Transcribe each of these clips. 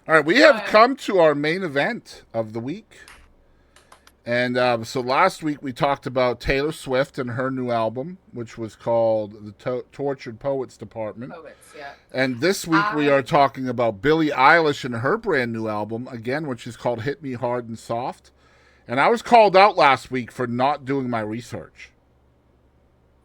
All right, we have come to our main event of the week. And so last week we talked about Taylor Swift and her new album, which was called the Tortured Poets Department. Poets, yeah. And this week we are I talking about Billie Eilish and her brand new album, again, which is called Hit Me Hard and Soft. And I was called out last week for not doing my research.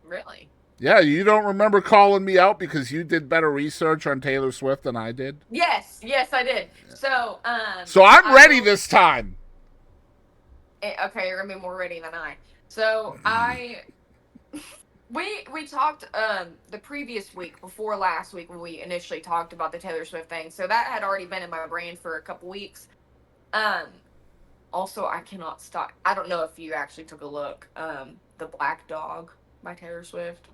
really. Yeah, you don't remember calling me out because you did better research on Taylor Swift than I did? Yes, yes, I did. So I'm I ready will. this time. Okay, you're gonna be more ready than I. So I we talked the previous week before last week when we initially talked about the Taylor Swift thing. So that had already been in my brain for a couple weeks. Um, Also, I cannot stop. I don't know if you actually took a look. The Black Dog by Taylor Swift.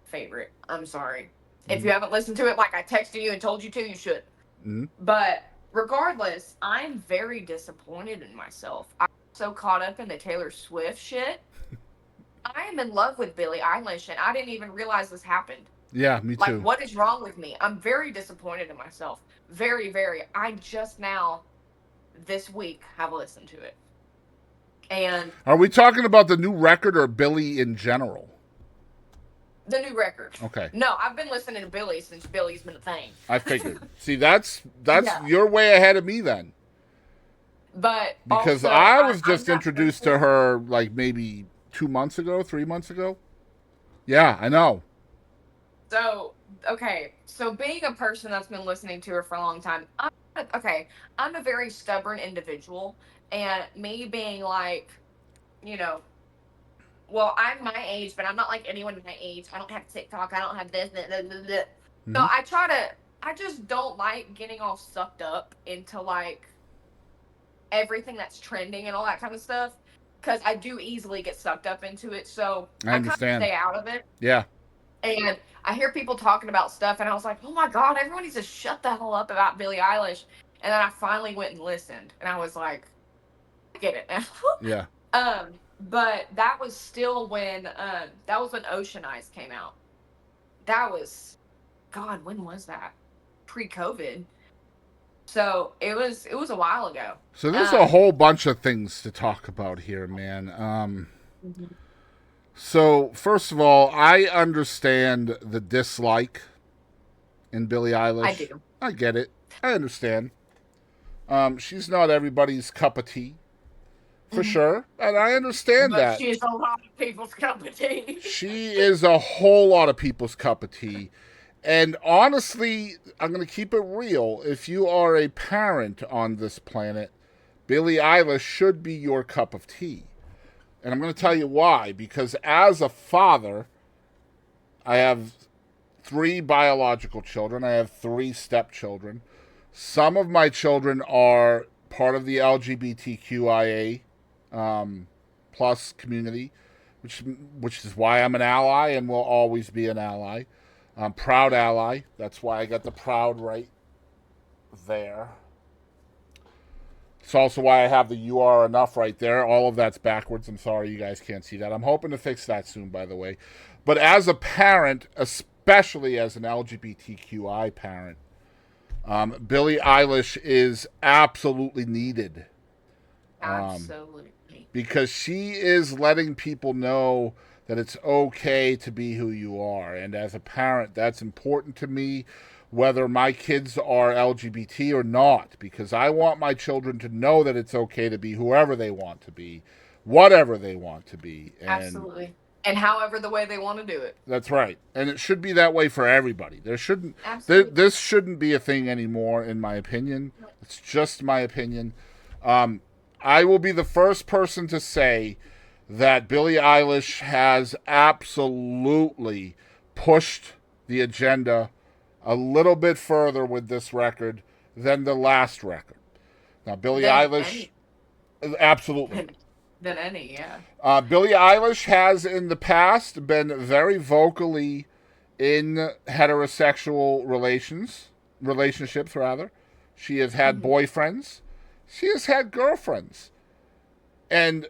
Favorite. I'm sorry. If Mm-hmm. you haven't listened to it, like I texted you and told you to, you should. Mm-hmm. But regardless, I'm very disappointed in myself. I'm so caught up in the Taylor Swift shit. I am in love with Billie Eilish, and I didn't even realize this happened. Yeah, me Like, too. what is wrong with me? I'm very disappointed in myself. Very, very. I just now, this week, have listened to it. And Are we talking about the new record or Billy in general? the new record. Okay, No, I've been listening to Billie since Billie's been a thing. I figured. See, that's Yeah. you're way ahead of me then, But because also, I was I'm just not introduced to listening. her like maybe 2 months ago, 3 months ago. Yeah, I know. So, okay. So, being a person that's been listening to her for a long time, okay, I'm a very stubborn individual. And me being like, you know, well, I'm my age, but I'm not like anyone my age. I don't have TikTok. I don't have this. So, Mm-hmm. I just don't like getting all sucked up into like everything that's trending and all that kind of stuff. Because I do easily get sucked up into it. So, I I kind of understand. stay out of it. Yeah, And I hear people talking about stuff, and I was like, oh my God, everyone needs to shut the hell up about Billie Eilish. And then I finally went and listened, and I was like, I get it now. yeah. But that was still when that was when Ocean Eyes came out. That was God, when was that? Pre-COVID. So it was a while ago. So there's a Um whole bunch of things to talk about here, man. Mhm. So first of all, I understand the dislike in Billie I Eilish. do. I get it. I understand. She's not everybody's cup of tea, for Mhm. sure, and I understand But that. she's a lot of people's company. She is a whole lot of people's cup of tea. And honestly, I'm going to keep it real. If you are a parent on this planet, Billie Eilish should be your cup of tea. And I'm going to tell you why. Because as a father, I have three biological children, I have three stepchildren. Some of my children are part of the LGBTQIA plus community, which is why I'm an ally and will always be an ally. Proud ally. That's why I got the proud right there. It's also why I have the "you are enough" right there. All of that's backwards. I'm sorry you guys can't see that. I'm hoping to fix that soon, by the way. But as a parent, especially as an LGBTQI parent, Billie Eilish is absolutely needed Absolutely. because she is letting people know that it's okay to be who you are. And as a parent, that's important to me, whether my kids are LGBT or not, because I want my children to know that it's okay to be whoever they want to be, whatever they want to be. And Absolutely. And however the way they want to do it. that's right. And it should be that way for everybody. There shouldn't Absolutely. this shouldn't be a thing anymore, in my opinion. It's just my opinion. I will be the first person to say that Billie Eilish has absolutely pushed the agenda a little bit further with this record than the last record. Now, Billie Than Eilish, any absolutely. than, than any, yeah. Billie Eilish has in the past been very vocally in heterosexual relationships rather. She has had Hmm. boyfriends. She has had girlfriends. And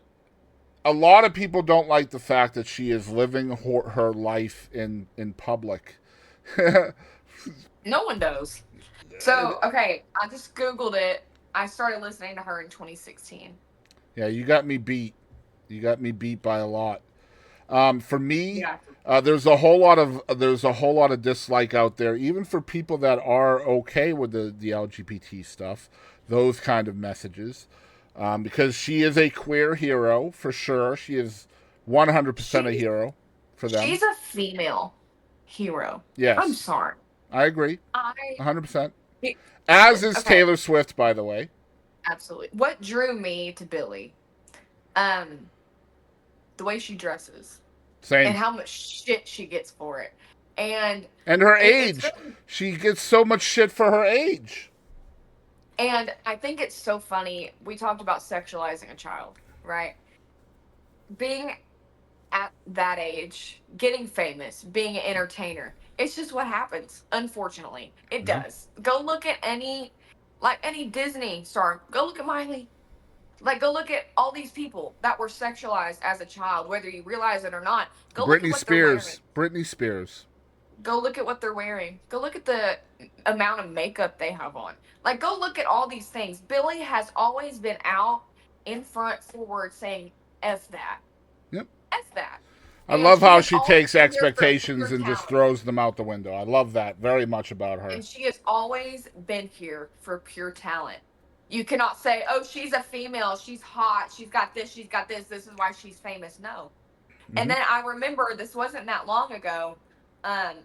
a lot of people don't like the fact that she is living her life in public. No one does. So, okay, I just Googled it. I started listening to her in 2016. Yeah, you got me beat. You got me beat by a lot. For me, Yeah. there's a whole lot of dislike out there, even for people that are okay with the LGBT stuff, those kind of messages, because she is a queer hero for sure. She is 100% a She's hero for them. she's a female hero. I'm Yes, sorry. I agree, I 100%. As is okay, Taylor Swift, by the way. absolutely. What drew me to Billie? Um, the way she dresses and Same. how much shit she gets for it. And And her it's age, really, she gets so much shit for her age. and I think it's so funny. We talked about sexualizing a child, right? Being at that age, getting famous, being an entertainer. It's just what happens, unfortunately. It Mm-hmm. does. Go look at any Disney star. Go look at Miley. Like, go look at all these people that were sexualized as a child, whether you realize it or not. Go look at Britney what they're wearing. Spears. Britney Spears. Go look at what they're wearing. Go look at the amount of makeup they have on. Like, go look at all these things. Billie has always been out in front, forward, saying, F that. Yep. F that. I And love she how has she always takes been here for expectations pure and just talent. throws them out the window. I love that very much about her. And she has always been here for pure talent. You cannot say, oh, she's a female, she's hot, she's got this, this is why she's famous. No. And Mm-hmm. then I remember this wasn't that long ago. Um,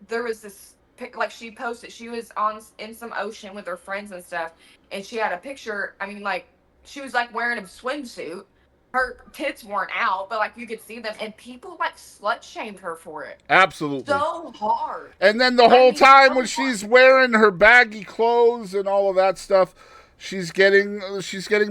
there was this like she posted, she was on in some ocean with her friends and stuff, and she had a picture. I mean, like she was like wearing a swimsuit. Her tits weren't out, but like you could see them, and people like slut shamed her for it Absolutely. so hard. And then the I whole mean, time when so hard. she's wearing her baggy clothes and all of that stuff, she's getting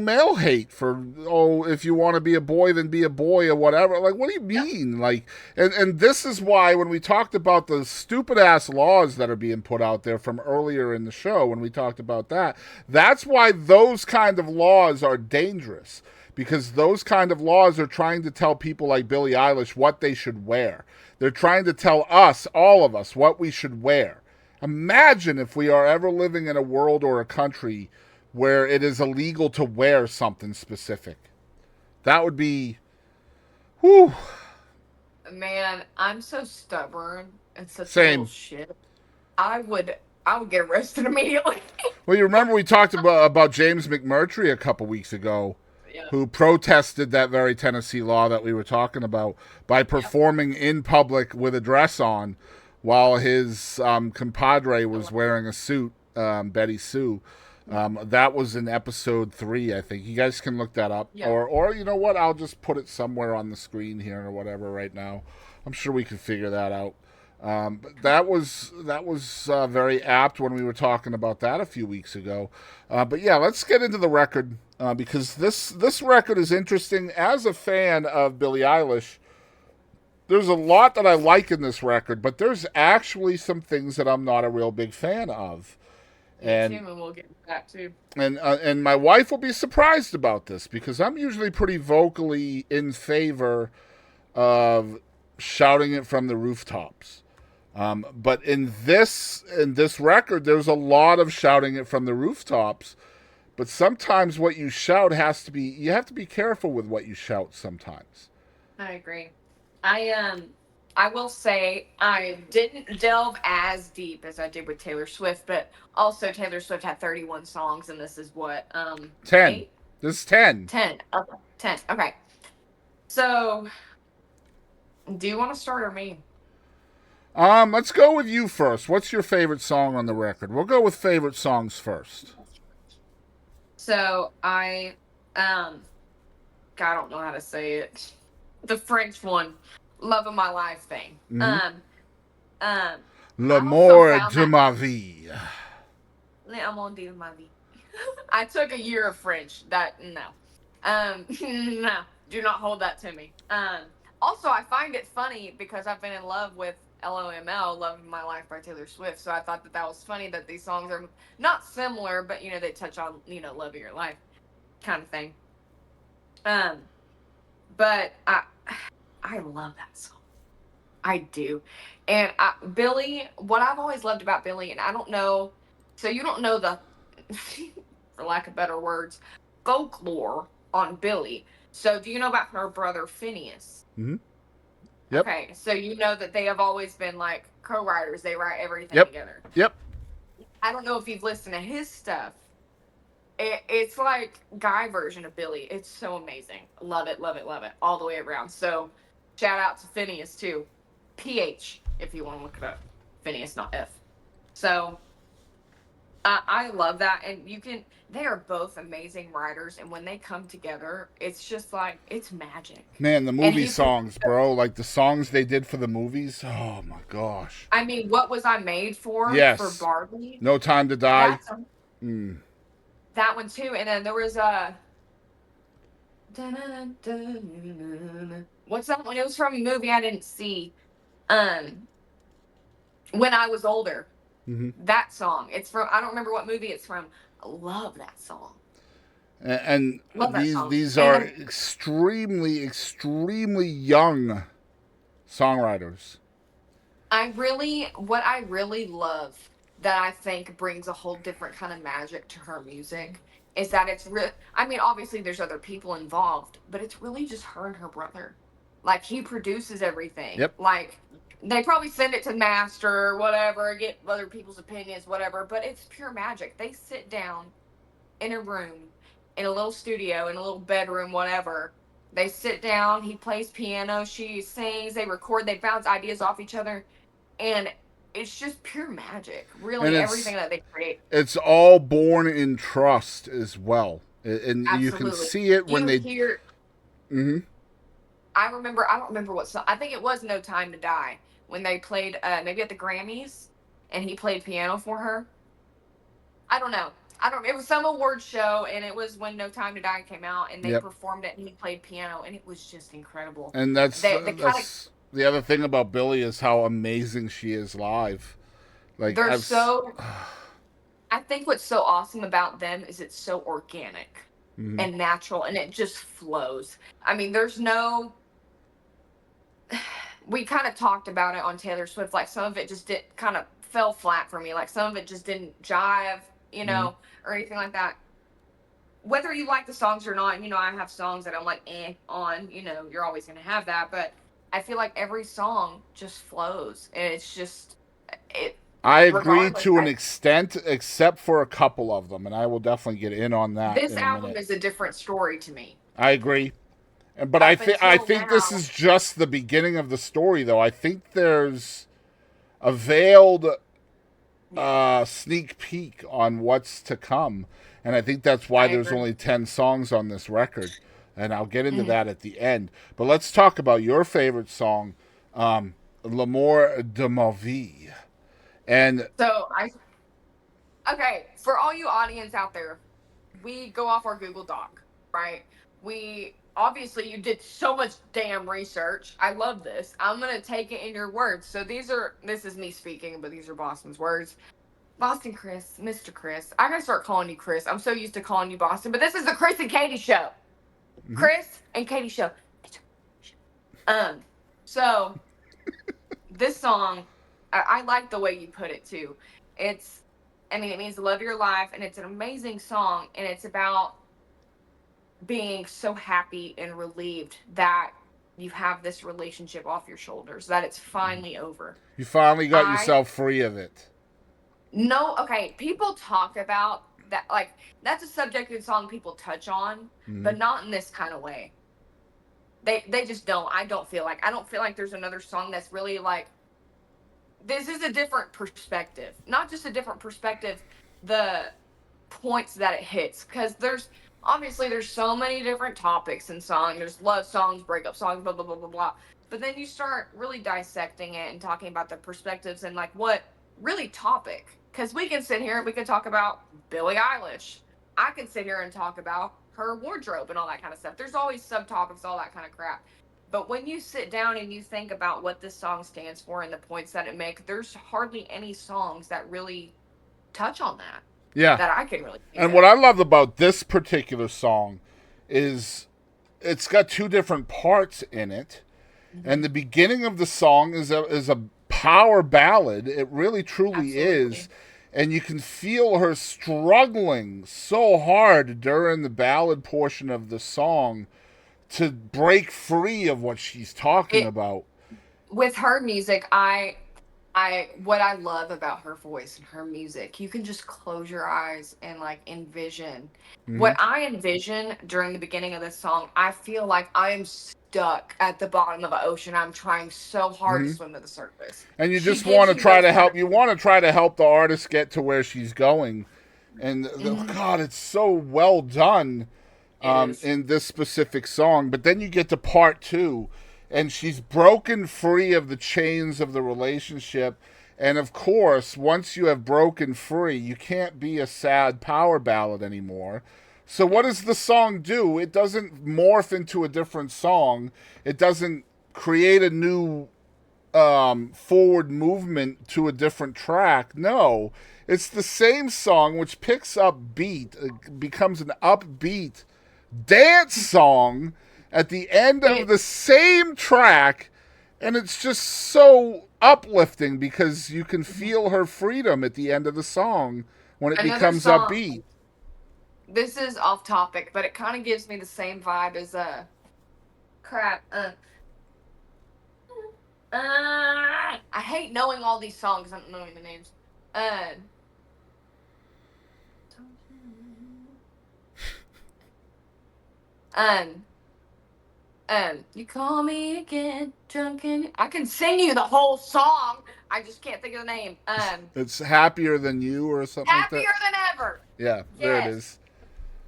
male hate for, oh, if you want to be a boy then be a boy or whatever. Like, what do you Yep. mean? Like, and this is why when we talked about the stupid ass laws that are being put out there from earlier in the show, when we talked about that, that's why those kind of laws are dangerous, because those kind of laws are trying to tell people like Billie Eilish what they should wear. They're trying to tell us, all of us, what we should wear. Imagine if we are ever living in a world or a country where it is illegal to wear something specific. That would be, whew. Man, I'm so stubborn and such a little Same. shit. I would I would get arrested immediately. Well, you remember we talked about James McMurtry a couple weeks ago, Yeah. who protested that very Tennessee law that we were talking about by Yep. performing in public with a dress on while his compadre was wearing a suit, Betty Sue. That was in episode 3, I think. You guys can look that up. Yeah. Or you know what? I'll just put it somewhere on the screen here or whatever right now. I'm sure we can figure that out. But that was very apt when we were talking about that a few weeks ago. But yeah, let's get into the record because this record is interesting. As a fan of Billie Eilish, there's a lot that I like in this record, but there's actually some things that I'm not a real big fan of. Me too, And and we'll get to that too. and my wife will be surprised about this because I'm usually pretty vocally in favor of shouting it from the rooftops. But in this record, there's a lot of shouting it from the rooftops. But sometimes what you shout you have to be careful with what you shout sometimes. I agree. I will say I didn't delve as deep as I did with Taylor Swift, but also Taylor Swift had 31 songs, and this is what 10. eight, This is 10. 10, okay, 10. Okay, so do you want to start or me? Let's go with you first. What's your favorite song on the record? We'll go with favorite songs first. So God, I don't know how to say it. The French one, "Love of My Life" thing. Mm-hmm. I also L'amour found de that ma vie. "L'amour de ma vie." I took a year of French. That no, no, do not hold that to me. Also, I find it funny because I've been in love with LOML, "Love of My Life" by Taylor Swift. So I thought that that was funny that these songs are not similar, but they touch on love of your life kind of thing. Um, but I love that song. I do. And Billie, what I've always loved about Billie, and I don't know So you don't know the, for lack of better words, folklore on Billie. So do you know about her brother Phineas? Mm-hmm. Yep. Okay, so you know that they have always been like co-writers. They write everything Yep. together. Yep. I don't know if you've listened to his stuff. It's like guy version of Billie. It's so amazing. Love it, love it, love it, all the way around. So shout out to Phineas too. PH if you want to look it up. Phineas, not F. So I love that, and you can. They are both amazing writers, and when they come together, it's just like it's magic. Man, the And movie he, songs, bro. Like the songs they did for the movies. Oh my gosh. I mean, what was I made for Yes. Barbie? No Time to Die. That's a, Mm. that one too, and then there was a. What's that one? It was from a movie I didn't see. Um, when I was older. Mm-hmm. That song. It's from. I don't remember what movie it's from. I love that song. And Love that these song. these are And extremely young songwriters. what I really love that I think brings a whole different kind of magic to her music is that it's real. I mean, obviously there's other people involved, but it's really just her and her brother. Like he produces everything. Yep. Like they probably send it to master or whatever, get other people's opinions, whatever, but it's pure magic. They sit down in a room, in a little studio, in a little bedroom, whatever. They sit down, he plays piano, she sings, they record, they bounce ideas off each other, and it's just pure magic. And Really, everything that they create. it's all born in trust as well. And you can Absolutely. see it when You they. hear, Mm-hmm. I don't remember what song, I think it was No Time to Die, when they played, maybe at the Grammys, and he played piano for her. I don't know. It was some award show, and it was when No Time to Die came out, and they Yep. performed it, and he played piano, and it was just incredible. And that's They kind of the other thing about Billie is how amazing she is live. Like they're so. I think what's so awesome about them is it's so organic Mm-hmm. and natural, and it just flows. I mean, there's no. We kind of talked about it on Taylor Swift. Like some of it just did kind of fell flat for me. Like some of it just didn't jive, or anything like that. Whether you like the songs or not, I have songs that I'm like on, you're always going to have that, but I feel like every song just flows, and it's just it I agree regardless. to an extent, except for a couple of them, and I will definitely get in on that. This in a album minute. is a different story to me. I agree, but I think now, this is just the beginning of the story, though. I think there's a veiled sneak peek on what's to come, and I think that's why there's only 10 songs on this record, and I'll get into that at the end. But let's talk about your favorite song, L'amour de ma vie. And so okay, for all you audience out there, we go off our Google Doc, right? We obviously you did so much damn research. I love this. I'm gonna take it in your words. So this is me speaking, but these are Boston's words. Boston Chris, Mr. Chris. I gotta start calling you Chris. I'm so used to calling you Boston, but this is the Chris and Kadie Show. Mm-hmm. Chris and Kadie Show. So this song, I like the way you put it too. It means the love of your life, and it's an amazing song, and it's about being so happy and relieved that you have this relationship off your shoulders, that it's finally over. You finally got yourself free of it. No, okay, people talk about that, like, that's a subjective song people touch on, but not in this kind of way. They just don't. I don't feel like there's another song that's really like, this is a different perspective. Not just a different perspective, the points that it hits. Because there's so many different topics in song. There's love songs, breakup songs, blah, blah, blah, blah, blah. But then you start really dissecting it and talking about the perspectives and like what really topic. Because we can sit here and we can talk about Billie Eilish. I can sit here and talk about her wardrobe and all that kind of stuff. There's always subtopics, all that kind of crap. But when you sit down and you think about what this song stands for and the points that it makes, there's hardly any songs that really touch on that. Yeah. That I can really see. And what I love about this particular song is it's got two different parts in it. Mm-hmm. And the beginning of the song is a power ballad. It really truly is. and you can feel her struggling so hard during the ballad portion of the song to break free of what she's talking It about. with her music, I what I love about her voice and her music, you can just close your eyes and like envision. Mm-hmm. What I envision during the beginning of this song, I feel like I am stuck at the bottom of the ocean. I'm trying so hard to Mm-hmm. swim to the surface. And you She just want gives to you try those to kind help. of You want to try to help the artist get to where she's going. And Mhm. God, it's so well done It is. in this specific song. But then you get to part two, and she's broken free of the chains of the relationship. And of course, once you have broken free, you can't be a sad power ballad anymore. So what does the song do? It doesn't morph into a different song. It doesn't create a new forward movement to a different track. No, it's the same song which picks up beat, becomes an upbeat dance song at the end of It the same track, and it's just so uplifting because you can feel her freedom at the end of the song when it another becomes song. upbeat. This is off topic, but it kind of gives me the same vibe as crap. I hate knowing all these songs. I'm not knowing the names. Uh, um, you call me again, drunken. I can sing you the whole song. I just can't think of the name. It's happier than you or something like that. Happier than ever. Yeah, there it Yes, is.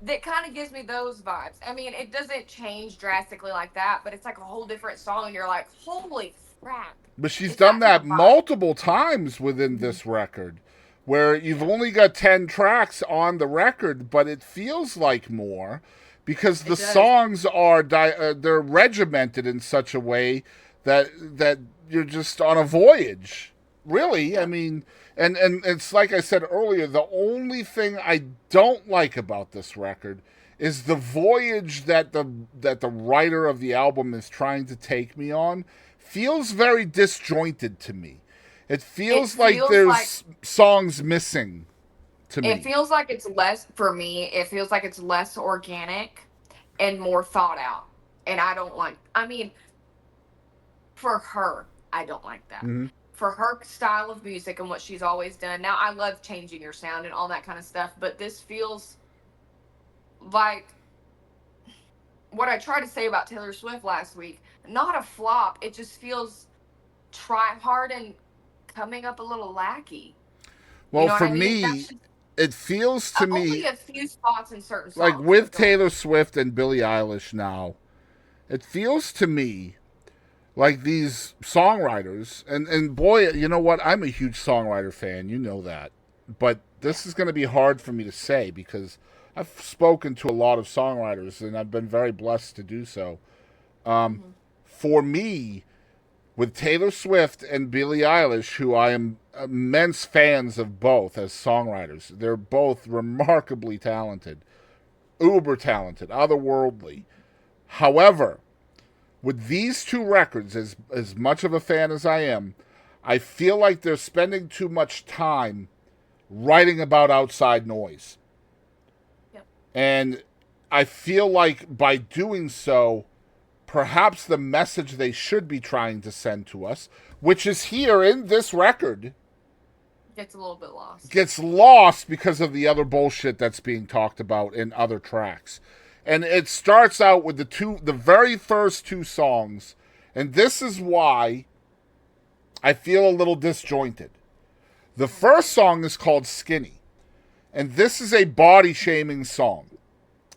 that kind of gives me those vibes. I mean, it doesn't change drastically like that, but it's like a whole different song, and you're like, holy crap! But she's It's done that type that of vibe. multiple times within this record, where you've Yeah, only got 10 tracks on the record, but it feels like more because the it does. songs are they're regimented in such a way that you're just on a voyage. Really, I Yeah. mean, and it's like I said earlier, the only thing I don't like about this record is the voyage that the writer of the album is trying to take me on feels very disjointed to me. It It feels like feels like there's songs missing to it me. feels like it's less for me. It feels like it's less organic and more thought out. And I don't like. I mean, for her, I don't like that. Mm-hmm. For her style of music and what she's always done. Now, I love changing your sound and all that kind of stuff, but this feels like what I tried to say about Taylor Swift last week. Not a flop. It just feels try hard and coming up a little lackey. You Well, know what for I mean? me, That's just it feels to only me a few spots in certain like songs, with but go ahead. Taylor Swift and Billie Eilish now, it feels to me like these songwriters, and boy, you know what? I'm a huge songwriter fan. You know that. But Yeah. this is going to be hard for me to say because I've spoken to a lot of songwriters and I've been very blessed to do so. Um, Hmm. for me, with Taylor Swift and Billie Eilish, who I am immense fans of both as songwriters, they're both remarkably talented, uber talented, otherworldly. However, with these two records, as much of a fan as I am, I feel like they're spending too much time writing about outside noise. Yep. And I feel like by doing so, perhaps the message they should be trying to send to us, which is here in this record, Gets a little bit lost. gets lost because of the other bullshit that's being talked about in other tracks. And it starts out with the very first two songs, and this is why I feel a little disjointed. The first song is called Skinny, and this is a body shaming song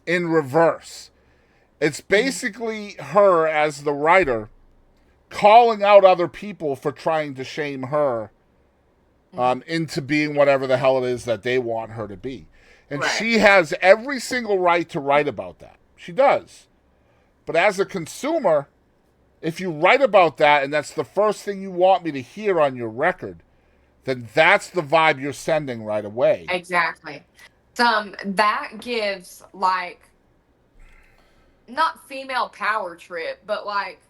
in reverse. It's Hmm. basically her as the writer calling out other people for trying to shame her Hmm. into being whatever the hell it is that they want her to be. And Right. she has every single right to write about that. She does. But as a consumer, if you write about that and that's the first thing you want me to hear on your record, then that's the vibe you're sending right away. Exactly. Some that gives like not female power trip, but like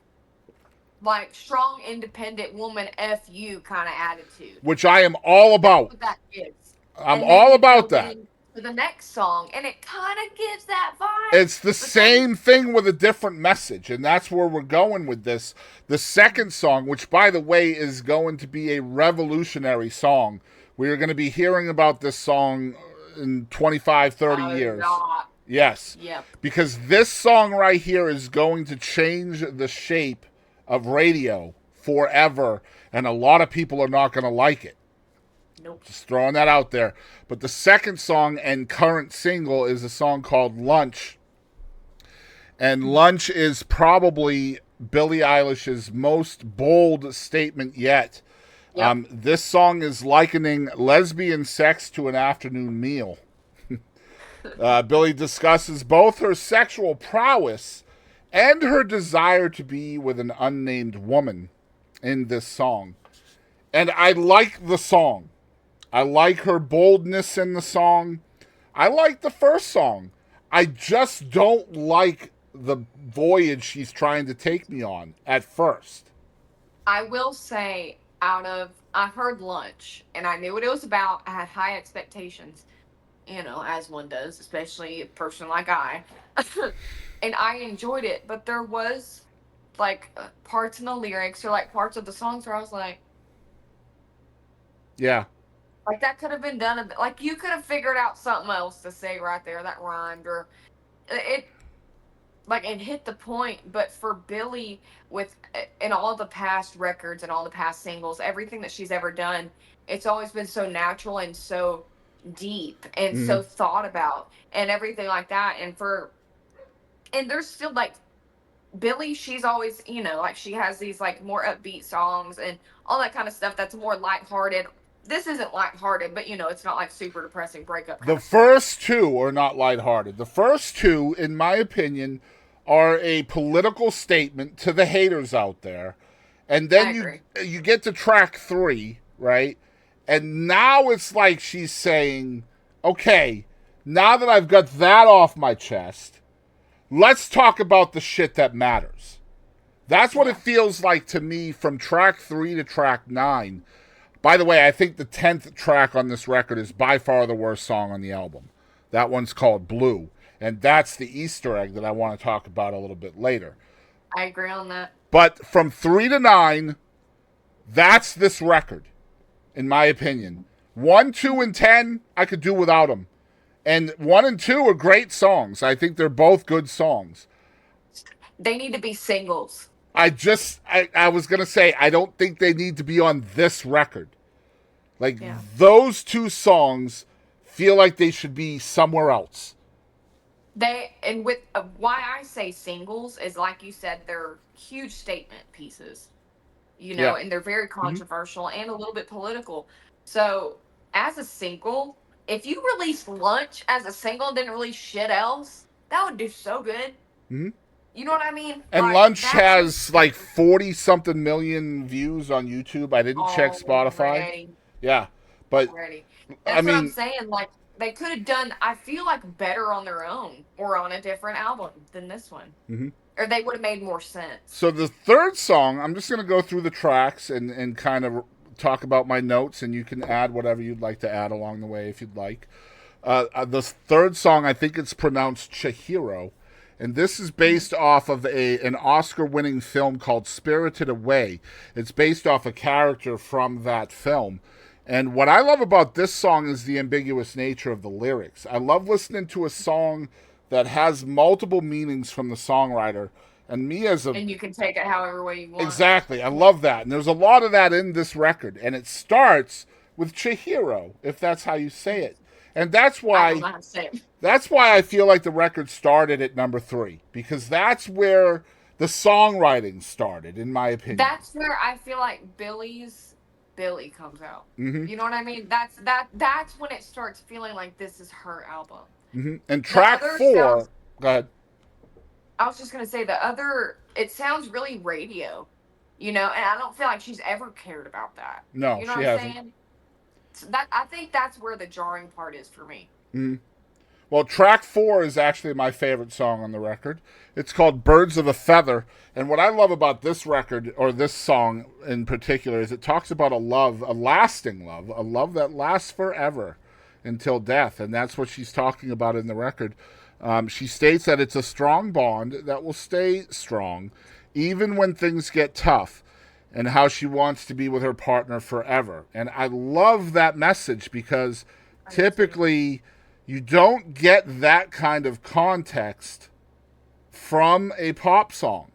strong independent woman f you kind of attitude. Which I am all That's about. what that gives. I'm And then all you go about that. into the next song, and it kind of gives that vibe. It's the But then, same thing with a different message, and that's where we're going with this. The second song, which by the way is going to be a revolutionary song, we are going to be hearing about this song in 25, 30 oh, years. God. Yes. Yep. Because this song right here is going to change the shape of radio forever, and a lot of people are not going to like it. Nope. Just throwing that out there. But the second song and current single is a song called Lunch. And Lunch is probably Billie Eilish's most bold statement yet. Yep. This song is likening lesbian sex to an afternoon meal. Billie discusses both her sexual prowess and her desire to be with an unnamed woman in this song. And I like the song. I like her boldness in the song. I like the first song. I just don't like the voyage she's trying to take me on at first. I will say, I heard Lunch, and I knew what it was about. I had high expectations, as one does, especially a person like I. And I enjoyed it, but there was like parts in the lyrics or like parts of the songs where I was Yeah. like that could have been done a bit. Like you could have figured out something else to say right there that rhymed, or it like it hit the point. But for Billie, with in all the past records and all the past singles, everything that she's ever done, it's always been so natural and so deep and so thought about and everything like that. And there's still like Billie, she's always, like she has these like more upbeat songs and all that kind of stuff that's more lighthearted. This isn't lighthearted, but it's not like super depressing breakup. The first two are not lighthearted. The first two, in my opinion, are a political statement to the haters out there. And then you get to track 3, right? And now it's like she's saying, okay, now that I've got that off my chest, let's talk about the shit that matters. That's what it feels like to me from track 3 to track 9. By the way, I think the 10th track on this record is by far the worst song on the album. That one's called Blue. And that's the Easter egg that I want to talk about a little bit later. I agree on that. But from 3 to 9, that's this record, in my opinion. 1, 2, and 10, I could do without them. And 1 and 2 are great songs. I think they're both good songs. They need to be singles. I was going to say, I don't think they need to be on this record. Like, those 2 songs feel like they should be somewhere else. Why I say singles is, like you said, they're huge statement pieces, and they're very controversial and a little bit political. So, as a single, if you released Lunch as a single and didn't release shit else, that would do so good. Mm-hmm. You know what I mean? And like, Lunch has like 40-something million views on YouTube. I didn't check Spotify. Yeah, but that's what I'm saying. Like, they could have done, I feel like, better on their own or on a different album than this one. Mm-hmm. Or they would have made more sense. So the third song, I'm just going to go through the tracks and kind of talk about my notes, and you can add whatever you'd like to add along the way if you'd like. The third song, I think it's pronounced Chihiro. And this is based off of an Oscar-winning film called Spirited Away. It's based off a character from that film. And what I love about this song is the ambiguous nature of the lyrics. I love listening to a song that has multiple meanings from the songwriter. And you can take it however way you want. Exactly. I love that. And there's a lot of that in this record. And it starts with Chihiro, if that's how you say it. And that's why I don't know how to say it. That's why I feel like the record started at number 3, because that's where the songwriting started, in my opinion. That's where I feel like Billie comes out. Mm-hmm. You know what I mean? That's when it starts feeling like this is her album. Mm-hmm. And track 4, go ahead. I was just gonna say it sounds really radio, and I don't feel like she's ever cared about that. No, you know she what I'm hasn't. saying? So I think that's where the jarring part is for me. Mm-hmm. Well, track 4 is actually my favorite song on the record. It's called Birds of a Feather. And what I love about this record, or this song in particular, is it talks about a lasting love, a love that lasts forever. until death. And that's what she's talking about in the record. She states that it's a strong bond that will stay strong even when things get tough, and how she wants to be with her partner forever. And I love that message because typically you don't get that kind of context from a pop song.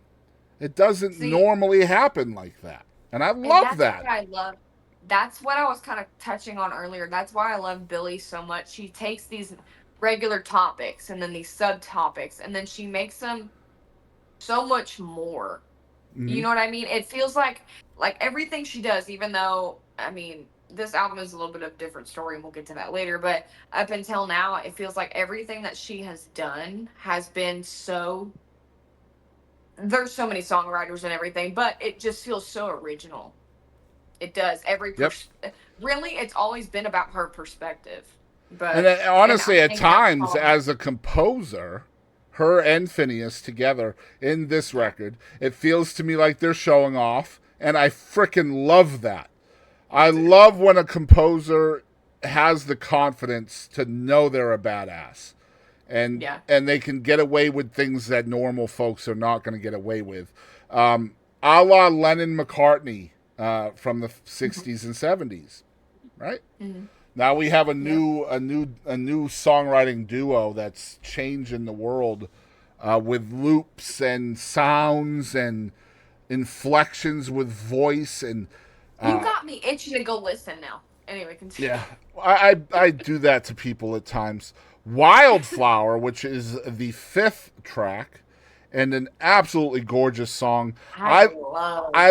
It doesn't normally happen like that. And I love that. What I love. That's what I was kind of touching on earlier. That's why I love Billie so much. She takes these regular topics and then these subtopics, and then she makes them so much more. Mm-hmm. You know what I mean? It feels like everything she does, even though, I mean, this album is a little bit of a different story, and we'll get to that later, but up until now, it feels like everything that she has done has been so... There's so many songwriters and everything, but it just feels so original. It does. Really, it's always been about her perspective. But and honestly, at times, as a composer, her and Phineas together in this record, it feels to me like they're showing off, and I frickin' love that. I love when a composer has the confidence to know they're a badass. And they can get away with things that normal folks are not going to get away with. A la Lennon McCartney from the 60s and 70s, right? Mm-hmm. Now we have a new songwriting duo that's changing the world with loops and sounds and inflections with voice, and you got me itching to go listen now. Anyway, continue. Yeah, I do that to people at times. Wildflower, which is the 5th track, and an absolutely gorgeous song. I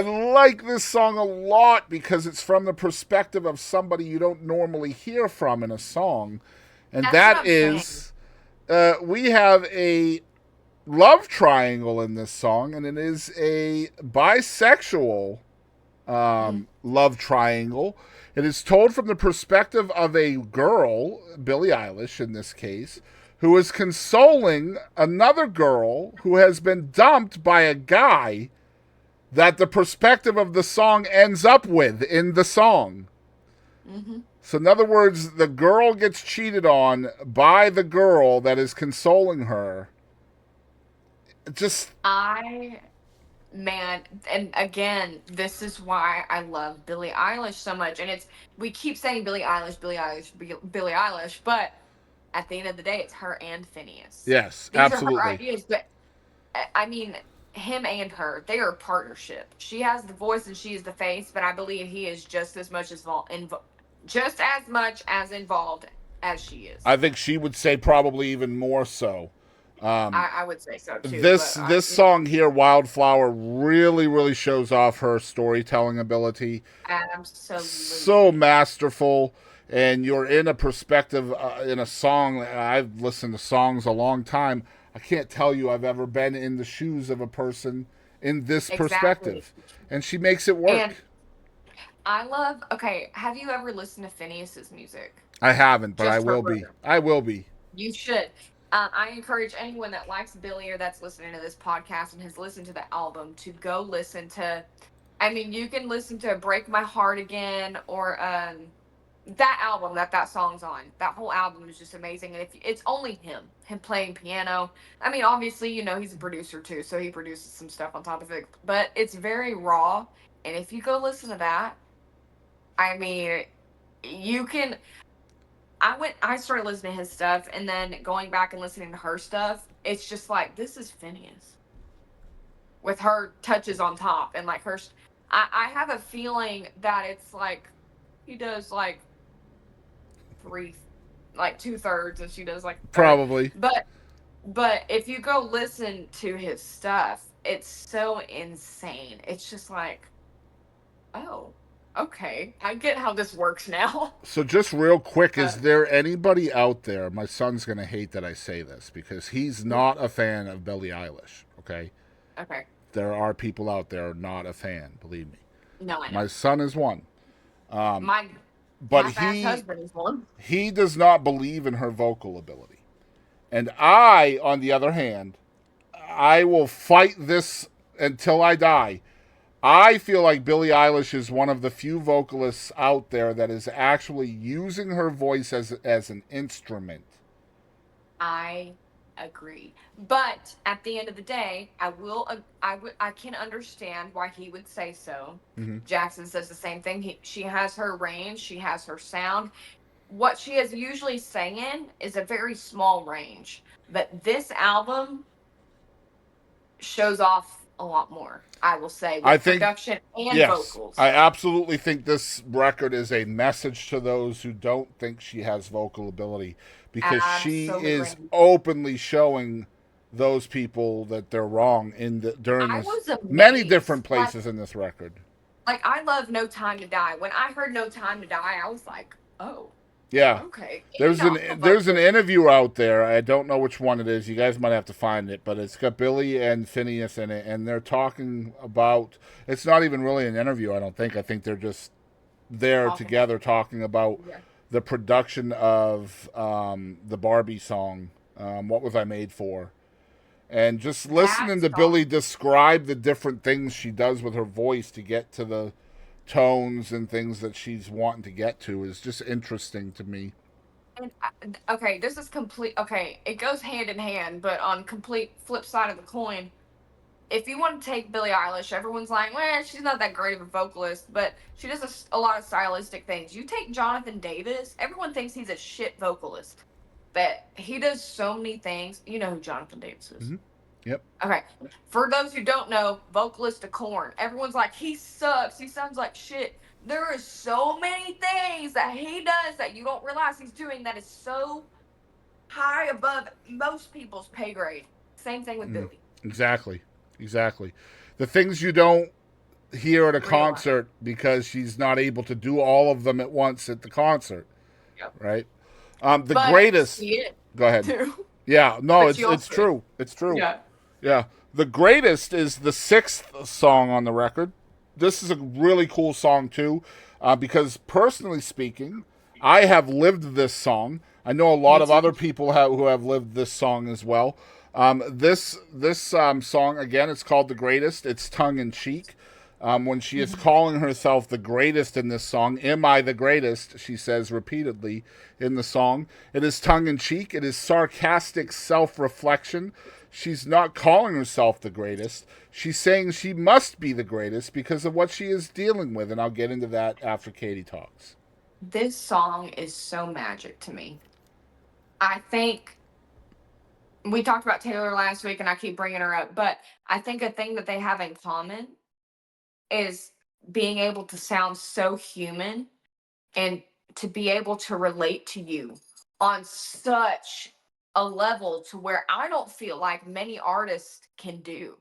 like this song a lot because it's from the perspective of somebody you don't normally hear from in a song. And that is, we have a love triangle in this song, and it is a bisexual love triangle. It is told from the perspective of a girl, Billie Eilish in this case, who is consoling another girl who has been dumped by a guy that the perspective of the song ends up with in the song. Mm-hmm. So in other words, the girl gets cheated on by the girl that is consoling her. Man, and again, this is why I love Billie Eilish so much. And we keep saying Billie Eilish, Billie Eilish, Billie Eilish, but at the end of the day, it's her and Phineas. Yes, absolutely. These are her ideas, but I mean, him and her, they are a partnership. She has the voice and she is the face, but I believe he is just as much involved as she is. I think she would say probably even more so. I would say so too. This song here, Wildflower, really, really shows off her storytelling ability. Absolutely. So masterful. And you're in a perspective in a song. I've listened to songs a long time. I can't tell you I've ever been in the shoes of a person in this perspective. And she makes it work. And have you ever listened to Phineas's music? I haven't, but I will be. I will be. You should. I encourage anyone that likes Billie or that's listening to this podcast and has listened to the album to go listen to, you can listen to Break My Heart Again or that album that song's on. That whole album is just amazing. And it's only him playing piano. Obviously, he's a producer too, so he produces some stuff on top of it. But it's very raw. And if you go listen to that, you can... I started listening to his stuff, and then going back and listening to her stuff, it's just like, this is Phineas. With her touches on top, and like her... I have a feeling that it's like, he does like 2/3, and she does like... Probably. But if you go listen to his stuff, it's so insane. It's just like, oh... Okay, I get how this works now. So just real quick, is there anybody out there, my son's going to hate that I say this, because he's not a fan of Billie Eilish, okay? Okay. There are people out there not a fan, believe me. No, I know. My son is one. My husband is one. He does not believe in her vocal ability. And I, on the other hand, I will fight this until I die. I feel like Billie Eilish is one of the few vocalists out there that is actually using her voice as an instrument. I agree. But at the end of the day, I can understand why he would say so. Mm-hmm. Jackson says the same thing. She has her range, she has her sound. What she is usually saying is a very small range. But this album shows off a lot more, I will say, I with think, production and yes, I vocals. absolutely think this record is a message to those who don't think she has vocal ability, because she is Absolutely. openly showing those people that they're wrong during I this was many amazed. different places in this record. I love No Time to Die. When I heard No Time to Die, I was like, "Oh, Yeah. okay." You know, I'm a There's an vocalist. interview out there. I don't know which one it is. You guys might have to find it, but it's got Billy and Phineas in it, and they're talking about. It's not even really an interview. I don't think. I think they're just there Talking. together talking about Yeah. the production of the Barbie song. What was I made for? And just That listening to song. Billy describe the different things she does with her voice to get to the tones and things that she's wanting to get to is just interesting to me. And okay, this is complete. Okay, it goes hand in hand, but on complete flip side of the coin, if you want to take Billie Eilish, everyone's like, well, she's not that great of a vocalist, but she does a lot of stylistic things. You take Jonathan Davis, everyone thinks he's a shit vocalist, but he does so many things. You know who Jonathan Davis is. Mm-hmm. Yep. Okay. For those who don't know, vocalist of Korn. Everyone's like, he sucks. He sounds like shit. There is so many things that he does that you don't realize he's doing that is so high above most people's pay grade. Same thing with Mm. Billy. Exactly. Exactly. The things you don't hear at a Realize. concert because she's not able to do all of them at once at the concert, Yep. right? The But greatest. see it Go ahead. too. Yeah. No, But you it's also, true. It's true. yeah. Yeah. The greatest is the sixth song on the record. This is a really cool song too, because personally speaking, I have lived this song. I know a lot Me of too. other people who have lived this song as well. This song again, it's called "The Greatest." It's tongue in cheek. When she is calling herself the greatest in this song, "Am I the greatest?" she says repeatedly in the song. It is tongue in cheek. It is sarcastic self reflection. She's not calling herself the greatest. She's saying she must be the greatest because of what she is dealing with, and I'll get into that after Katie talks. This song is so magic to me. I think we talked about Taylor last week and I keep bringing her up, but I think a thing that they have in common is being able to sound so human and to be able to relate to you on such a level to where I don't feel like many artists can do,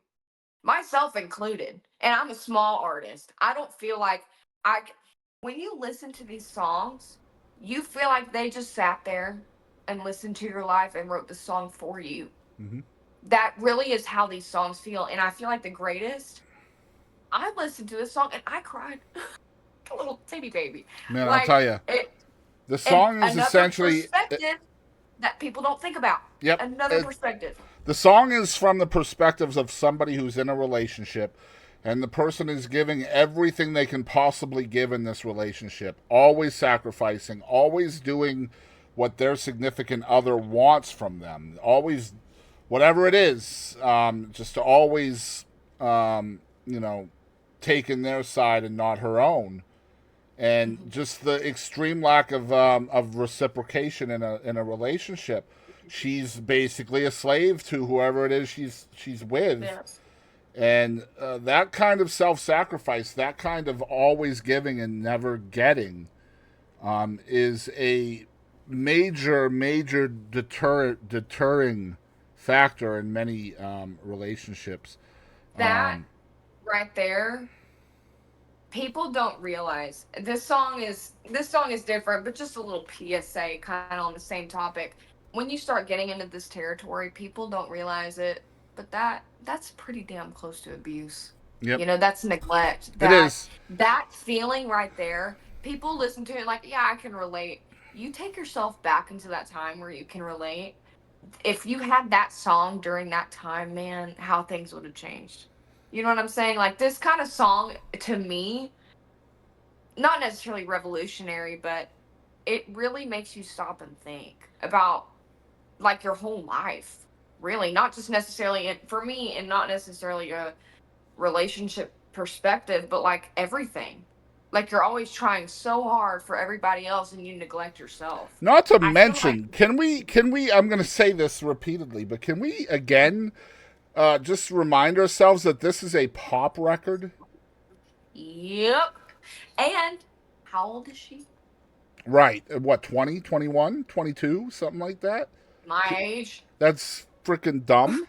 myself included. And I'm a small artist. I don't feel like when you listen to these songs, you feel like they just sat there and listened to your life and wrote the song for you. Mm-hmm. That really is how these songs feel. And I feel like the greatest, I listened to this song and I cried. A little titty baby. Man, I'll Like tell you, it, the and song is another essentially. perspective that people don't think about. Yep. Another perspective. The song is from the perspectives of somebody who's in a relationship, and the person is giving everything they can possibly give in this relationship, always sacrificing, always doing what their significant other wants from them, always, whatever it is, just to always, you know, taking their side and not her own. And Mhm. just the extreme lack of reciprocation in a relationship. She's basically a slave to whoever it is she's with, Yes. and that kind of self-sacrifice, that kind of always giving and never getting, is a major deterring factor in many relationships. That Um, right there, people don't realize this song is different, but just a little PSA kind of on the same topic. When you start getting into this territory, people don't realize it, but that's pretty damn close to abuse. yep, That's neglect. it That is. that feeling right there, people listen to it like, yeah, I can relate. You take yourself back into that time where you can relate. If you had that song during that time, man, how things would have changed. You know what I'm saying? Like this kind of song to me, not necessarily revolutionary, but it really makes you stop and think about like your whole life. Really, not just necessarily for me, and not necessarily a relationship perspective, but like everything. Like you're always trying so hard for everybody else and you neglect yourself. Not to I feel like, mention, can we? I'm going to say this repeatedly, but can we again just remind ourselves that this is a pop record? yep. And how old is she? Right. What, 20, 21, 22, something like that? My age. That's freaking dumb.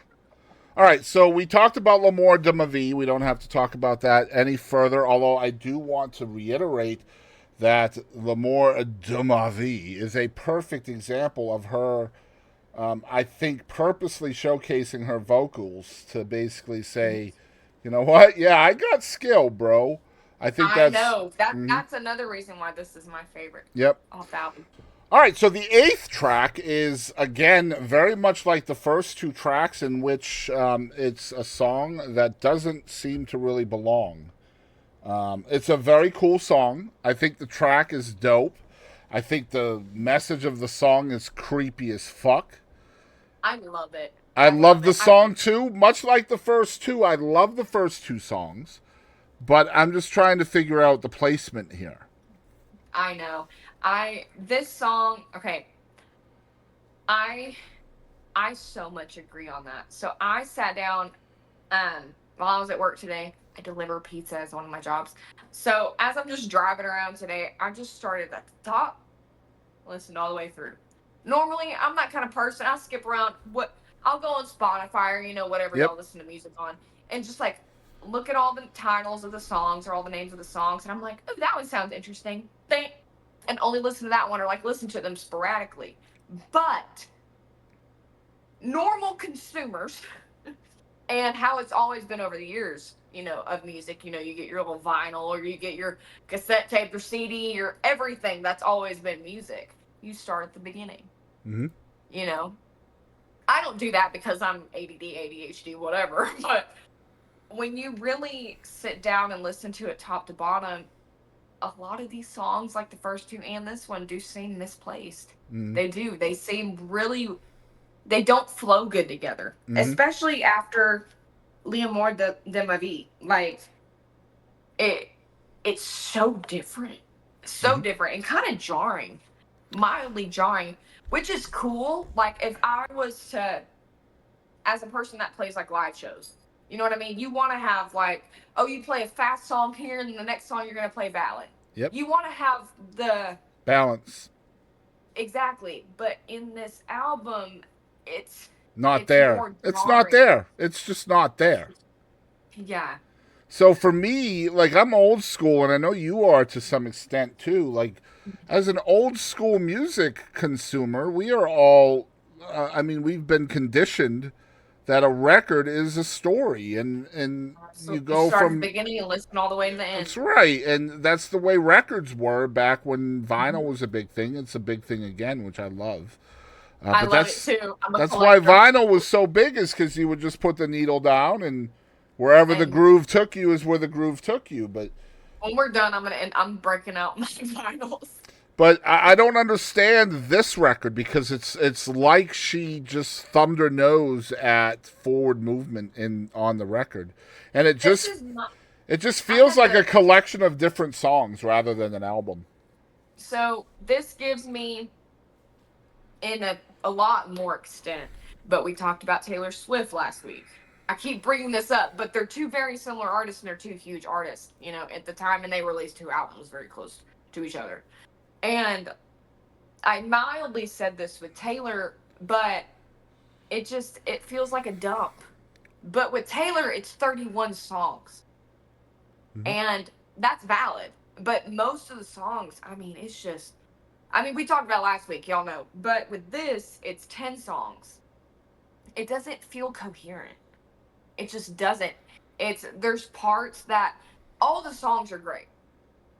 All right, so we talked about L'amour de ma vie. We don't have to talk about that any further, although I do want to reiterate that L'amour de ma vie is a perfect example of her, I think, purposely showcasing her vocals to basically say, you know what? Yeah, I got skill, bro. I think I that's. know that Mhm. that's another reason why this is my favorite Yep. off the album. All right, so the eighth track is, again, very much like the first two tracks, in which it's a song that doesn't seem to really belong. It's a very cool song. I think the track is dope. I think the message of the song is creepy as fuck. I love it. I I love love the it. song too, much like the first two. I love the first two songs, but I'm just trying to figure out the placement here. I know. I this song. Okay. I I so much agree on that. So I sat down while I was at work today. I deliver pizza as one of my jobs. So as I'm just driving around today, I just started at the top, listened all the way through. Normally, I'm that kind of person. I'll skip around. I'll go on Spotify or whatever Yep. y'all listen to music on, and just like look at all the titles of the songs or all the names of the songs, and I'm like, oh, that one sounds interesting. And only listen to that one or like listen to them sporadically. But normal consumers and how it's always been over the years, of music, you get your little vinyl or you get your cassette tape, your CD, your everything that's always been music. You start at the beginning, Mm-hmm. you know. I don't do that because I'm ADD, ADHD, whatever. But when you really sit down and listen to it top to bottom, a lot of these songs, like the first two and this one, do seem misplaced. Mm-hmm. They do. They seem really, they don't flow good together, Mm-hmm. especially after L'amour de ma vie. Like it, it's so different, Mm-hmm. and kind of jarring, mildly jarring, which is cool. Like if I was to, as a person that plays like live shows, you know what I mean. You want to have like, oh, you play a fast song here, and then the next song you're gonna play ballad. Yep. You want to have the Balance. exactly, but in this album, it's Not it's there. more It's not jarring. there. It's just not there. Yeah. So for me, like, I'm old school, and I know you are to some extent too. Like, as an old school music consumer, we are all, I mean, we've been conditioned that a record is a story, and you So you go start at the from. beginning and listen all the way to the end. That's right, and that's the way records were back when vinyl Mhm. was a big thing. It's a big thing again, which I love. I But love it too. I'm a that's why collector. vinyl was so big, is because you would just put the needle down, and wherever the And groove took you is where the groove took you. when we're done, I'm breaking out my vinyls. But I don't understand this record, because it's like she just thumbed her nose at forward movement in on the record, and This is not. it just I feels have like a to. collection of different songs rather than an album. So this gives me in a lot more extent. But we talked about Taylor Swift last week. I keep bringing this up, but they're two very similar artists and they're two huge artists, at the time, and they released two albums very close to each other. And I mildly said this with Taylor, but it feels like a dump. But with Taylor, it's 31 songs. Mm-hmm. And that's valid. But most of the songs, I mean, it's just I mean, we talked about last week, y'all know. But with this, it's 10 songs. It doesn't feel coherent. It just doesn't. There's parts that all the songs are great.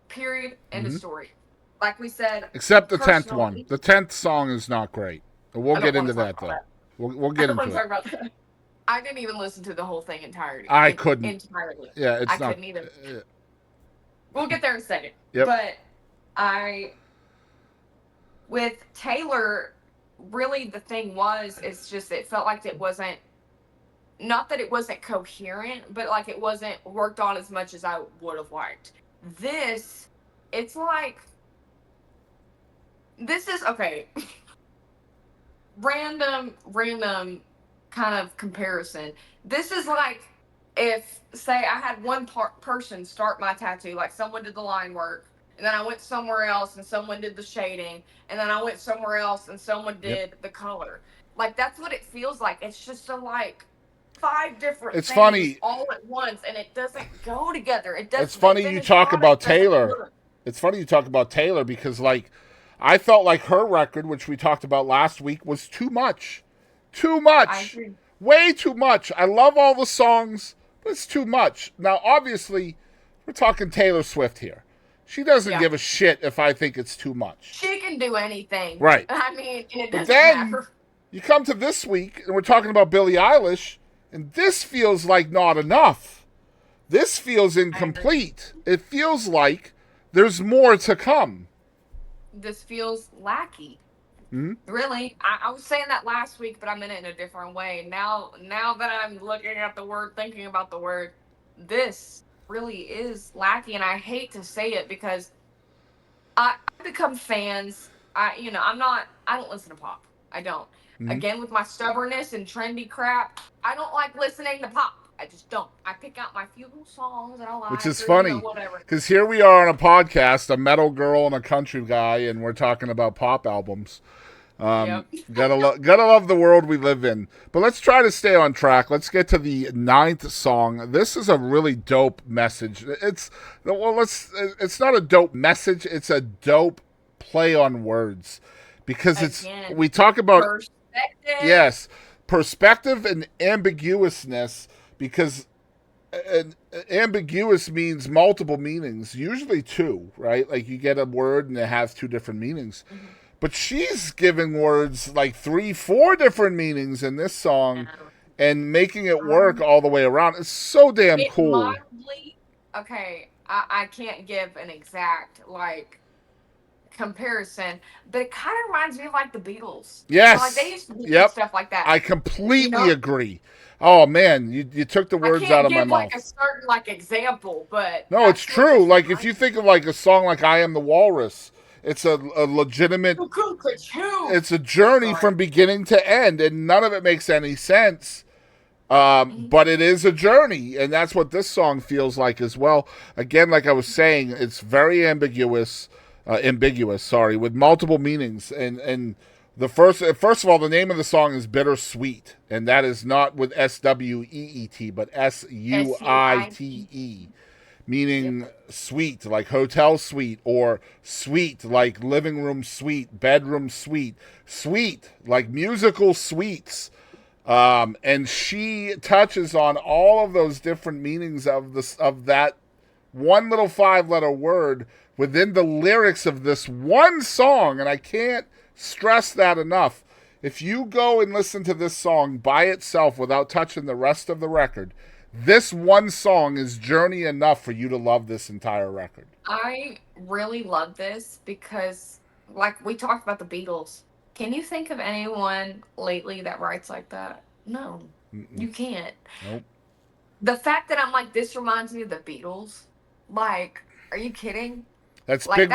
Period. End of Mm-hmm. story. Like we said, Except the 10th one. personally, The 10th song is not great. We'll I don't get want into to talk that about though. that. We'll I get don't want into to it. talk about that. I didn't even listen to the whole thing I couldn't. entirely. Yeah, I it's not. couldn't either. We'll get there in a second. Yep. But I, with Taylor, really the thing was, it's just, it felt like it wasn't, not that it wasn't coherent, but like it wasn't worked on as much as I would have liked. This, it's like, this is, okay, random kind of comparison. This is like if, say, I had one person start my tattoo, like someone did the line work, and then I went somewhere else and someone did the shading, and then I went somewhere else and someone Yep. did the color. Like that's what it feels like. It's just a like five different It's things funny. all at once, and it doesn't go together. It doesn't. It's funny The you finished talk about product doesn't Taylor. work. It's funny you talk about Taylor because, like, I felt like her record, which we talked about last week, was too much. Too I much. agree. Way too much. I love all the songs, but it's too much. Now, obviously, we're talking Taylor Swift here. She doesn't Yeah. give a shit if I think it's too much. She can do anything. Right. I mean, and it But doesn't then matter. you come to this week, and we're talking about Billie Eilish, and this feels like not enough. This feels incomplete. It feels like there's more to come. This feels lackey. Hmm? Really, I was saying that last week, but I meant it in a different way. Now that I'm looking at the word, thinking about the word, this really is lackey, and I hate to say it because I become fans. I don't listen to pop. I don't. Mhm. Again, with my stubbornness and trendy crap, I don't like listening to pop. I just don't. I pick out my few little songs that I like, Which is or, funny whatever. because here we are on a podcast, a metal girl and a country guy, and we're talking about pop albums. Yep. Gotta love the world we live in. But let's try to stay on track. Let's get to the 9th song. This is a really dope message. It's not a dope message. It's a dope play on words because Again, we talk about perspective. yes, perspective and ambiguousness because ambiguous means multiple meanings, usually two, right? Like you get a word and it has two different meanings. Mm-hmm. But she's giving words like 3-4 different meanings in this song and making it work all the way around. It's so damn cool. Mildly, okay, I can't give an exact like comparison, but it kind of reminds me of like the Beatles. Yes. Like they used to do Yep. stuff like that. I completely agree. Oh man, you took the words out of my mouth. I can't give like a certain like example, but no, it's true. Like if you think of like a song like "I Am the Walrus," it's a legitimate. It's a journey from beginning to end, and none of it makes any sense. But it is a journey, and that's what this song feels like as well. Again, like I was saying, it's very ambiguous. Sorry, with multiple meanings, and the first of all, the name of the song is "Bittersweet," and that is not with SWEET, but SUITE, meaning sweet, like hotel suite, or sweet, like living room suite, bedroom suite, sweet, like musical suites. And she touches on all of those different meanings of that one little 5-letter word within the lyrics of this one song, and I can't stress that enough. If you go and listen to this song by itself without touching the rest of the record, this one song is journey enough for you to love this entire record. I really love this because, like we talked about the Beatles, can you think of anyone lately that writes like that? No, you can't. Nope. The fact that I'm like, this reminds me of the Beatles, like, are you kidding? That's like,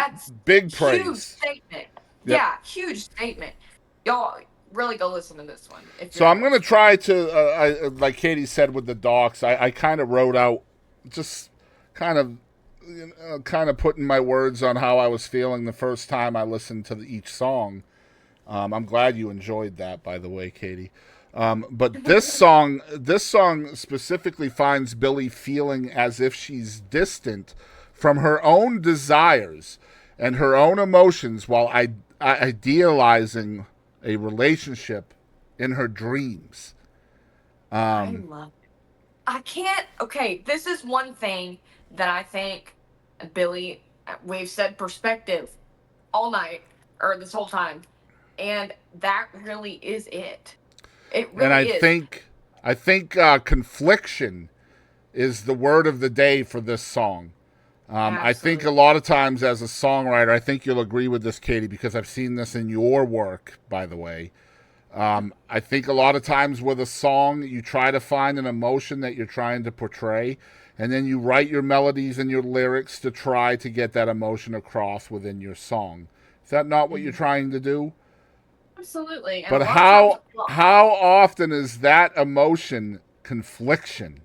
big praise. Huge statement. Yep. Yeah, huge statement. Y'all really go listen to this one. So I'm going to try to, like Katie said with the docs, I kind of wrote out just kind of putting my words on how I was feeling the first time I listened to each song. I'm glad you enjoyed that, by the way, Katie. But this song specifically finds Billie feeling as if she's distant from her own desires and her own emotions while idealizing a relationship in her dreams. I love it. I can't. Okay, this is one thing that I think Billie. We've said perspective all night or this whole time, and that really is it. It really and I is. think I think confliction is the word of the day for this song. I think a Absolutely. lot of times as a songwriter, I think you'll agree with this, Katie, because I've seen this in your work, by the way. I think a lot of times with a song, you try to find an emotion that you're trying to portray, and then you write your melodies and your lyrics to try to get that emotion across within your song. Is that not what you're Mhm. trying to do? Absolutely. And a But lot of times, how often is that emotion confliction?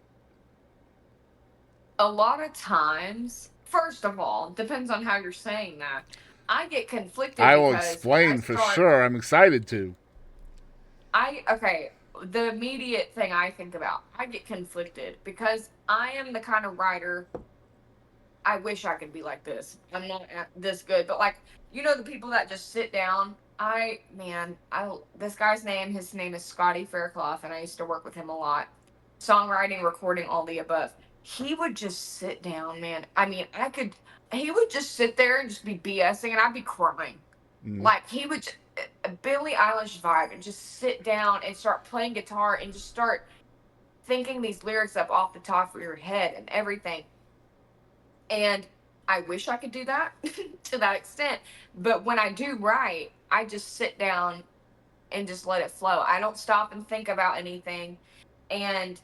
first of all, depends on how you're saying that. I get conflicted I will because explain for sure. I'm excited to. okay, the immediate thing I think about, I get conflicted because I am the kind of writer. I wish I could be like this. I'm not this good, but like, the people that just sit down. This guy's name, his name is Scotty Fairclough, and I used to work with him a lot. Songwriting, recording, all the above. He would just sit down, man. I mean, he would just sit there and just be BSing, and I'd be crying. Mm. Like, he would, a Billie Eilish vibe, and just sit down and start playing guitar and just start thinking these lyrics up off the top of your head and everything. And I wish I could do that to that extent. But when I do write, I just sit down and just let it flow. I don't stop and think about anything. And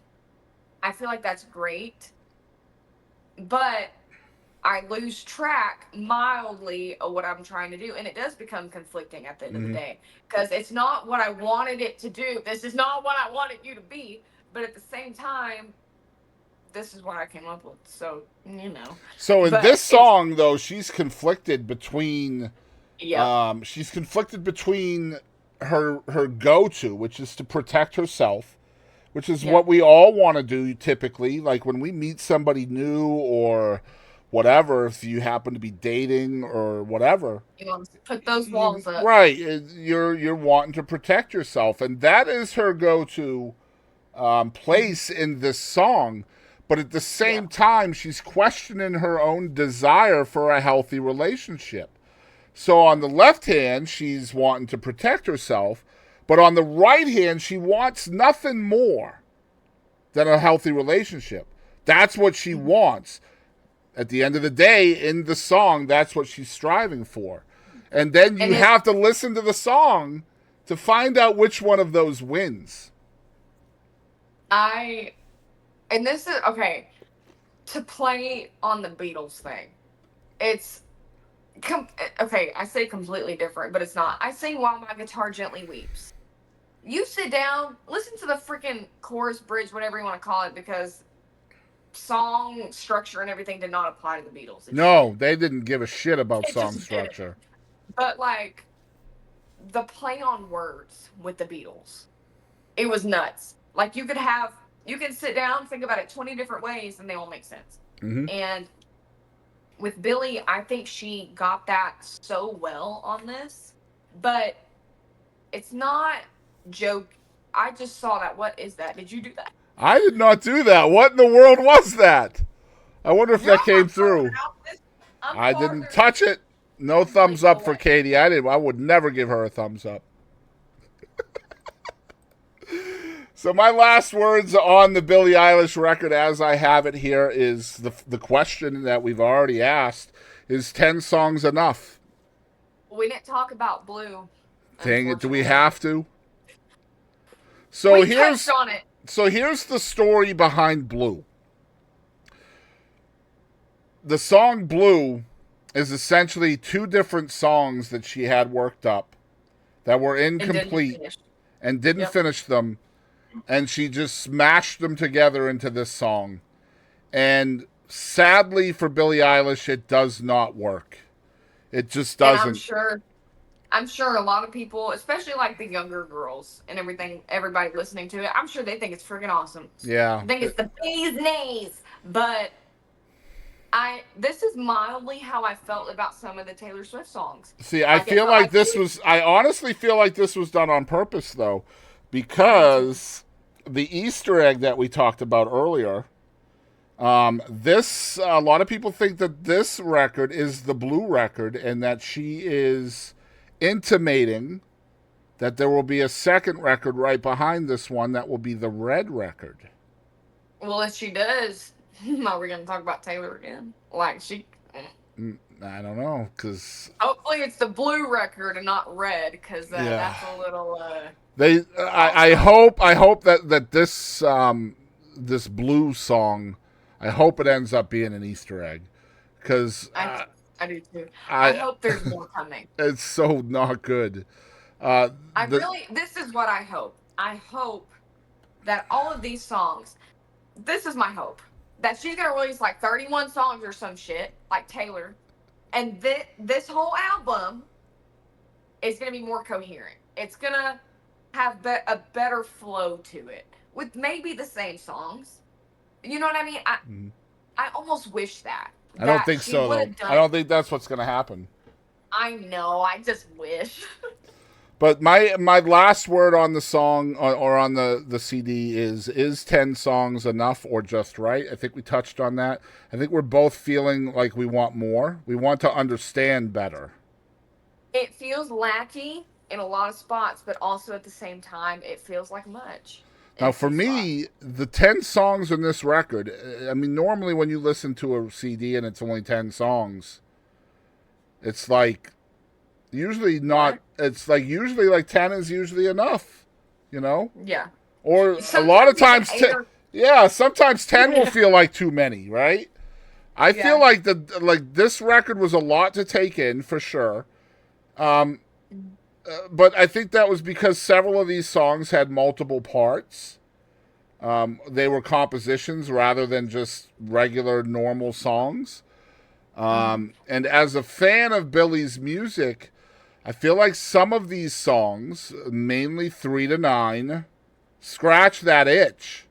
I feel like that's great. But I lose track mildly of what I'm trying to do. And it does become conflicting at the end of the Mm-hmm. day because it's not what I wanted it to do. This is not what I wanted you to be. But at the same time, this is what I came up with. So, So in But this it's, song, though, she's conflicted between yep. her go to, which is to protect herself, which is what Yep. we all want to do typically. Like when we meet somebody new or whatever, if you happen to be dating or whatever, You want to put those walls up. right? You're wanting to protect yourself, and that is her go to Mhm. place in this song. But at the same Yep. time, she's questioning her own desire for a healthy relationship. So on Yep. the left hand, she's wanting to protect herself, but on the right hand, she wants nothing more than a healthy relationship. That's what she Mhm. wants. At the end of the day, in the song, that's what she's striving for. And then you And it's have to listen to the song to find out which one of those wins. I and this is okay to play on the Beatles thing. It's okay. I say completely different, but it's not. I sing while my guitar gently weeps. You sit down, listen to the freaking chorus, bridge, whatever you want to call it, because song structure and everything did not apply to the Beatles. It just No, didn't. they didn't give a shit about It song just didn't. structure. But like the play on words with the Beatles, it was nuts. Like you can sit down, think about it 20 different ways, and they all make sense. Mm-hmm. And with Billie, I think she got that so well on this, but it's not joke. I just saw that. What is that? Did you do that? I did not do that. What in the world was that? I wonder if You're that on my came phone. through. I'm I didn't farther. touch it. No Please thumbs go up for away. Katie. I would never give her a thumbs up. So my last words on the Billie Eilish record, as I have it here, is the question that we've already asked: is 10 songs enough? We didn't talk about Blue, Dang it! Do we unfortunately. have to? So We touched here's on it. the story behind Blue. The song Blue is essentially two different songs that she had worked up that were And didn't incomplete finish. and didn't Yep. finish them, and she just smashed them together into this song. And sadly for Billie Eilish, it does not work. It just And doesn't. I'm sure a lot of people, especially like the younger girls and everything, everybody listening to it, I'm sure they think it's freaking awesome. Yeah. I think it's the bee's knees. But this is mildly how I felt about some of the Taylor Swift songs. See, I Like it feel felt like like this was. I honestly feel like this was done on purpose, though, I do too. because the Easter egg that we talked about earlier. This a lot of people think that this record is the Blue record, and that she is intimating that there will be a second record right behind this one that will be the red record. Well, if she does, are we going to talk about Taylor again? Like, she. I don't know, because Hopefully it's the blue record and not red, because yeah, that's a little. they. I hope that this this blue song, I hope it ends up being an Easter egg, because I do too. I hope there's more coming. It's so not good. This is what I hope. I hope that all of these songs, this is my hope, that she's going to release like 31 songs or some shit, like Taylor. And this whole album is going to be more coherent. It's going to have a better flow to it with maybe the same songs. You know what I mean? I almost wish that. I don't think so, though. I don't think that's what's going to happen. I know. I just wish. But my last word on the song or on the CD is 10 songs enough or just right? I think we touched on that. I think we're both feeling like we want more. We want to understand better. It feels lackey in a lot of spots, but also at the same time, it feels like much. Now, for me, the 10 songs in this record, I mean, normally when you listen to a CD and it's only 10 songs, it's like... Usually not. It's like usually like 10 is usually enough, you know. Yeah. Or sometimes a lot of times, sometimes 10 will feel like too many, right? I feel like this record was a lot to take in for sure. But I think that was because several of these songs had multiple parts. They were compositions rather than just regular normal songs. And as a fan of Billie's music, I feel like some of these songs, mainly 3 to 9, scratch that itch.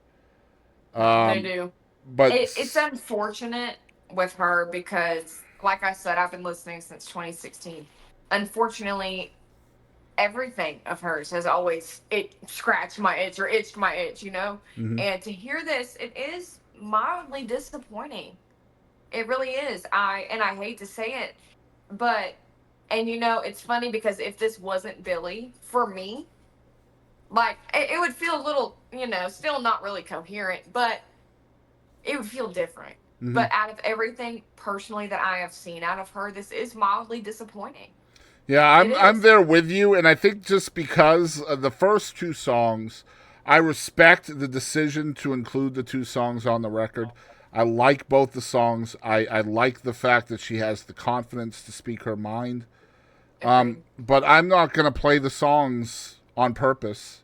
They do. But it's unfortunate with her because, like I said, I've been listening since 2016. Unfortunately, everything of hers has always scratched my itch or itched my itch, you know? And to hear this, it is mildly disappointing. It really is. I hate to say it, but, and you know, it's funny because if this wasn't Billie, for me, like, it would feel a little, you know, still not really coherent, but it would feel different. But out of everything personally that I have seen out of her, this is mildly disappointing. Yeah, I'm there with you, and I think just because the first 2 songs, I respect the decision to include the 2 songs on the record. I like both the songs. I like the fact that she has the confidence to speak her mind. But I'm not going to play the songs on purpose.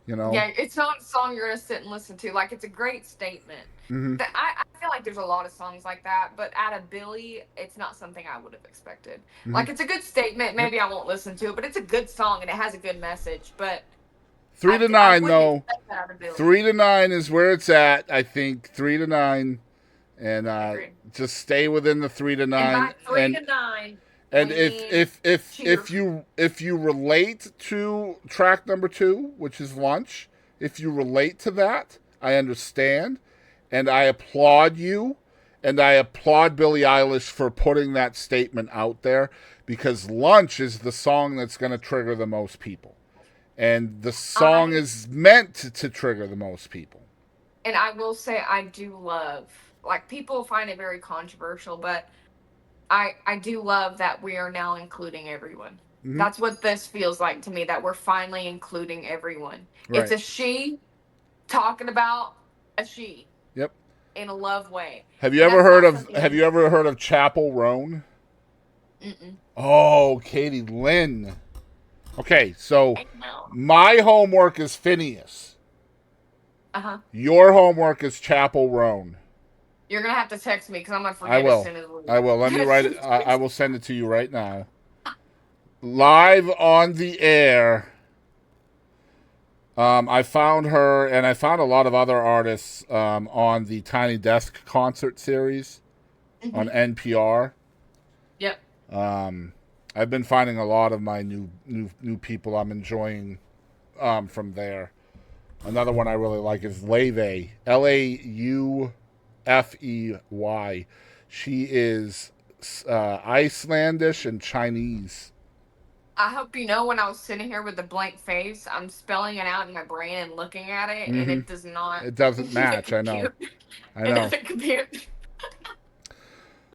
You know? Yeah, it's not a song you're going to sit and listen to. Like, it's a great statement. I feel like there's a lot of songs like that, but out of Billie, it's not something I would have expected. Like, it's a good statement. Maybe I won't listen to it, but it's a good song and it has a good message. But 3 to 9, though. 3 to 9 is where it's at. I think 3 to 9, and just stay within the 3 to 9. And by 3 to 9. And if you relate to track number 2, which is Lunch, if you relate to that, I understand, and I applaud you, and I applaud Billie Eilish for putting that statement out there, because Lunch is the song that's going to trigger the most people. And the song is meant to trigger the most people. And I will say I do love, like, people find it very controversial, but I do love that we are now including everyone. That's what this feels like to me, that we're finally including everyone. Right. It's a she talking about a she. Yep. In a love way. Have you ever heard of Chapel Roan? Oh, Katie, Lynn. Okay, so my homework is Phineas. Your homework is Chapel Roan. You're going to have to text me because I'm going to forget as soon as we... I will. Let me write it. I will send it to you right now. Live on the air. I found her, and I found a lot of other artists on the Tiny Desk concert series on NPR. Yep. I've been finding a lot of my new people I'm enjoying from there. Another one I really like is Laufey, Laufey. She is Icelandish and Chinese. I hope you know when I was sitting here with a blank face, I'm spelling it out in my brain and looking at it, and Mm-hmm. it does not It doesn't match. I know. compute. I It know. doesn't compute.